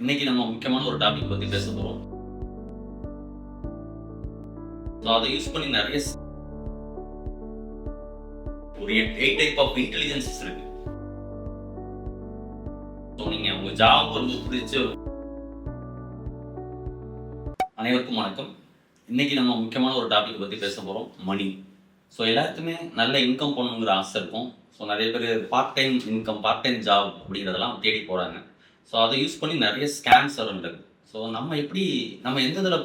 இன்னைக்கு நம்ம முக்கியமான ஒரு டாபிக் பத்தி பேச போறோம். ஸோ அதை யூஸ் பண்ணி நிறைய ஒரு 8 டைப் ஆஃப் இன்டெலிஜென்சஸ் இருக்கு. ஸோ நீங்க உங்க ஜாப் ரொம்ப பிடிச்ச அனைவருக்கும் வணக்கம். இன்னைக்கு நம்ம முக்கியமான ஒரு டாபிக் பத்தி பேச போறோம், மணி. ஸோ எல்லாருக்குமே நல்ல இன்கம் பண்ணணுங்கிற ஆசை இருக்கும். ஸோ நிறைய பேர் part time income, part time job அப்படிங்கிறதெல்லாம் தேடி போகிறாங்க. ஸோ அதை யூஸ் பண்ணி நிறைய ஸ்கேம்ஸ் வருன்றது. ஸோ நம்ம எந்த இதில்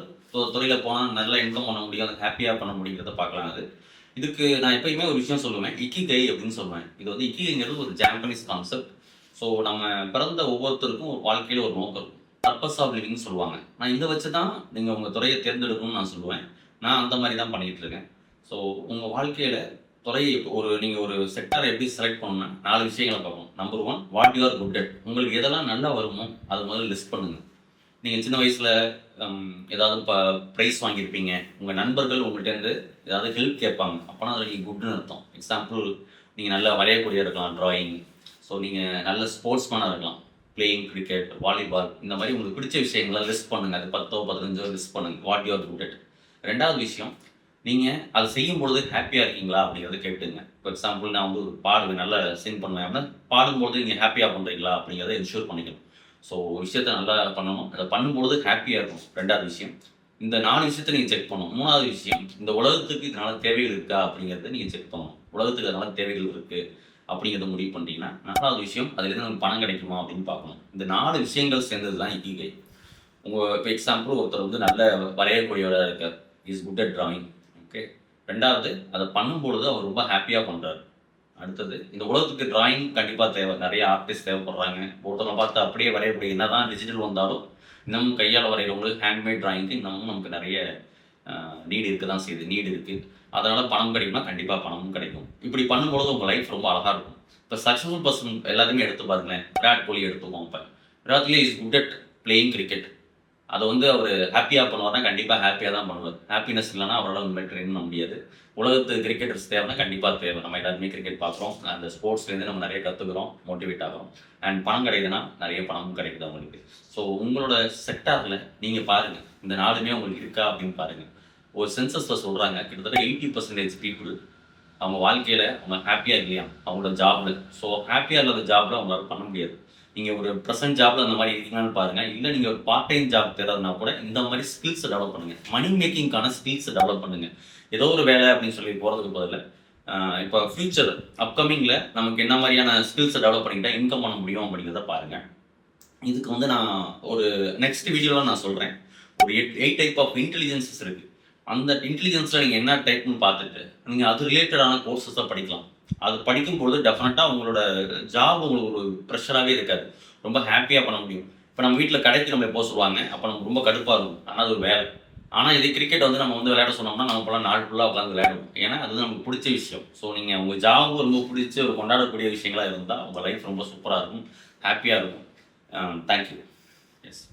துறையில் போனால் நல்லா இன்கம் பண்ண முடியும், அதை ஹாப்பியாக பண்ண முடியுங்கிறத பார்க்கலாம். இதுக்கு நான் எப்பயுமே ஒரு விஷயம் சொல்லுவேன், இக்கிகை அப்படின்னு சொல்லுவேன். இது வந்து இக்கிகைங்கிறது ஒரு ஜாப்பனீஸ் கான்செப்ட். ஸோ நம்ம பிறந்த ஒவ்வொருத்தருக்கும் ஒரு வாழ்க்கையில் ஒரு நோக்கம் இருக்கும், பர்பஸ் ஆஃப் லிவிங்னு சொல்லுவாங்க. நான் இதை வச்சு தான் நீங்கள் உங்கள் துறையை தேர்ந்தெடுக்கணும்னு நான் சொல்லுவேன். நான் அந்த மாதிரி தான் பண்ணிகிட்டு இருக்கேன். ஸோ உங்கள் வாழ்க்கையில் துறையை நீங்கள் ஒரு செக்டரை எப்படி செலக்ட் பண்ணணும்னா 4 விஷயங்களை பார்க்கணும். Number 1, what you are good at. உங்களுக்கு எதெல்லாம் நல்லா வருமோ அதை முதல்ல லிஸ்ட் பண்ணுங்கள். நீங்கள் சின்ன வயசில் ஏதாவது ப்ரைஸ் வாங்கியிருப்பீங்க, உங்கள் நண்பர்கள் உங்கள்கிட்டருந்து ஏதாவது ஹெல்ப் கேட்பாங்க, அப்போனா அதில் நீங்கள் குட்னு அர்த்தம். எக்ஸாம்பிள், நீங்கள் நல்லா வரையக்கூடிய இருக்கலாம், ட்ராயிங். ஸோ நீங்கள் நல்ல ஸ்போர்ட்ஸ்மேனாக இருக்கலாம், பிளேயிங் கிரிக்கெட், வாலிபால், இந்த மாதிரி உங்களுக்கு பிடிச்ச விஷயங்களை லிஸ்ட் பண்ணுங்கள். அது 10 15 லிஸ்ட் பண்ணுங்கள், what you are good at. ரெண்டாவது விஷயம், நீங்கள் அதை செய்யும் பொழுது ஹாப்பியாக இருக்கீங்களா அப்படிங்கிறத கேட்டுங்க. ஃபார் எக்ஸாம்பிள், நான் வந்து ஒரு பாடுவேன், நல்லா சிங் பண்ணுவேன் அப்படின்னா பாடும்பொழுது நீங்கள் ஹாப்பியாக பண்ணுறீங்களா அப்படிங்கிறத என்ஷூர் பண்ணிக்கணும். ஸோ விஷயத்த நல்லா பண்ணணும், அதை பண்ணும்பொழுது ஹாப்பியாக இருக்கும். ரெண்டாவது விஷயம், இந்த 4 விஷயத்தை நீங்கள் செக் பண்ணணும். மூணாவது விஷயம், இந்த உலகத்துக்கு இதனால் தேவைகள் இருக்கா அப்படிங்கிறத நீங்கள் செக் பண்ணணும். உலகத்துக்கு அதனால் தேவைகள் இருக்குது அப்படிங்கிறத முடிவு பண்ணிட்டீங்கன்னா. 4வது விஷயம், அதுலேருந்து நமக்கு பணம் கிடைக்குமா அப்படின்னு பார்க்கணும். இந்த 4 விஷயங்கள் சேர்ந்தது தான் இக்கிகை. இப்போ எக்ஸாம்பிள், ஒருத்தர் வந்து நல்ல வரையக்கூடியவராக இருக்கார், is good at drawing. Okay. ரெண்டாவது, அதை பண்ணும்பொழுது அவர் ரொம்ப ஹாப்பியாக பண்ணுறாரு. அடுத்தது, இந்த உலகத்துக்கு டிராயிங் கண்டிப்பாக தேவை, நிறைய ஆர்டிஸ்ட் தேவைப்படுறாங்க. ஒருத்தரை பார்த்து அப்படியே வரையக்கூடிய, என்ன தான் டிஜிட்டல் வந்தாலும் இன்னமும் கையால் வரைகிறவங்களுக்கு ஹேண்ட்மேட் டிராயிங்க்கு இன்னமும் நமக்கு நிறைய நீடு இருக்க தான் செய்யுது, நீடு இருக்குது. அதனால் பணம் கிடைக்கும்னா கண்டிப்பாக பணமும் கிடைக்கும். இப்படி பண்ணும்பொழுது உங்கள் லைஃப் ரொம்ப அழகாக இருக்கும். இப்போ சக்ஸஸ்ஃபுல் பர்சன் எல்லாருமே எடுத்து பாருங்களேன். விராட் கோலி எடுத்துக்கோம். இப்போ Virat Kohli is good at playing cricket. அதை வந்து அவர் ஹாப்பியாக பண்ணுவார்னா கண்டிப்பாக ஹாப்பியாக தான் பண்ணுவார். ஹாப்பினஸ் இல்லைனா அவரால் உண்மை ட்ரெயின் பண்ண முடியாது. உலகத்துக்கு கிரிக்கெட்டர்ஸ் தேவைன்னா கண்டிப்பாக தேவை. நம்ம எல்லாருமே கிரிக்கெட் பார்க்குறோம், அந்த ஸ்போர்ட்ஸ்லேருந்து நம்ம நிறைய கற்றுக்குறோம், மோட்டிவேட் ஆகிறோம். அண்ட் பணம் கிடைக்குதுன்னா நிறைய பணமும் கிடைக்குது அவங்களுக்கு. ஸோ உங்களோட செக்டாரில் நீங்கள் பாருங்கள், இந்த 4மே உங்களுக்கு இருக்கா அப்படின்னு பாருங்கள். ஒரு சென்சஸில் சொல்கிறாங்க, கிட்டத்தட்ட 80% பீப்புள் அவங்க வாழ்க்கையில் அவங்க ஹாப்பியாக இல்லையா அவங்களோட ஜாபில். ஸோ ஹாப்பியாக இல்லாத ஜாபில் அவங்களால பண்ண முடியாது. நீங்கள் ஒரு ப்ரெசன்ட் ஜாபில் அந்த மாதிரி இருக்கீங்கன்னு பாருங்கள். இல்லை நீங்கள் ஒரு பார்ட் டைம் ஜாப் தேடுறதுனா கூட இந்த மாதிரி ஸ்கில்ஸை டெவலப் பண்ணுங்கள். மணி மேக்கிங்கான ஸ்கில்ஸை டெவலப் பண்ணுங்கள். ஏதோ ஒரு வேலை அப்படின்னு சொல்லி போகிறதுக்கு பதில் இப்போ ஃப்யூச்சர் அப்கமிங்கில் நமக்கு என்ன மாதிரியான ஸ்கில்ஸை டெவலப் பண்ணிக்கிட்டால் இன்கம் பண்ண முடியும் அப்படிங்கிறத பாருங்கள். இதுக்கு வந்து நான் ஒரு நெக்ஸ்ட் வீடியோவில் நான் சொல்கிறேன். ஒரு 8 டைப் ஆஃப் இன்டெலிஜென்சஸ் இருக்குது. அந்த இன்டெலிஜென்ஸில் நீங்கள் என்ன டைப்னு பார்த்துட்டு நீங்கள் அது ரிலேட்டடான கோர்ஸஸை படிக்கலாம். அது படிக்கும்பொழுது டெஃபினட்டாக உங்களோட ஜாப் உங்களுக்கு ஒரு ப்ரெஷராகவே இருக்காது, ரொம்ப ஹாப்பியாக பண்ண முடியும். இப்போ நம்ம வீட்டில் கடைக்கு நம்ம எப்போ சொல்லுவாங்க, அப்போ நமக்கு ரொம்ப கடுப்பாக இருக்கும், ஆனால் அது ஒரு வேலை. ஆனால் இதே கிரிக்கெட் வந்து நம்ம வந்து விளையாட சொன்னோம்னா நம்ம போல நாள் ஃபுல்லாக உட்காந்து விளையாடுவோம், ஏன்னா அது நமக்கு பிடிச்ச விஷயம். ஸோ நீங்கள் உங்கள் ஜாப் ரொம்ப பிடிச்ச ஒரு கொண்டாடக்கூடிய விஷயங்களாக இருந்தால் உங்கள் லைஃப் ரொம்ப சூப்பராக இருக்கும், ஹாப்பியாக இருக்கும். தேங்க்யூ. எஸ்.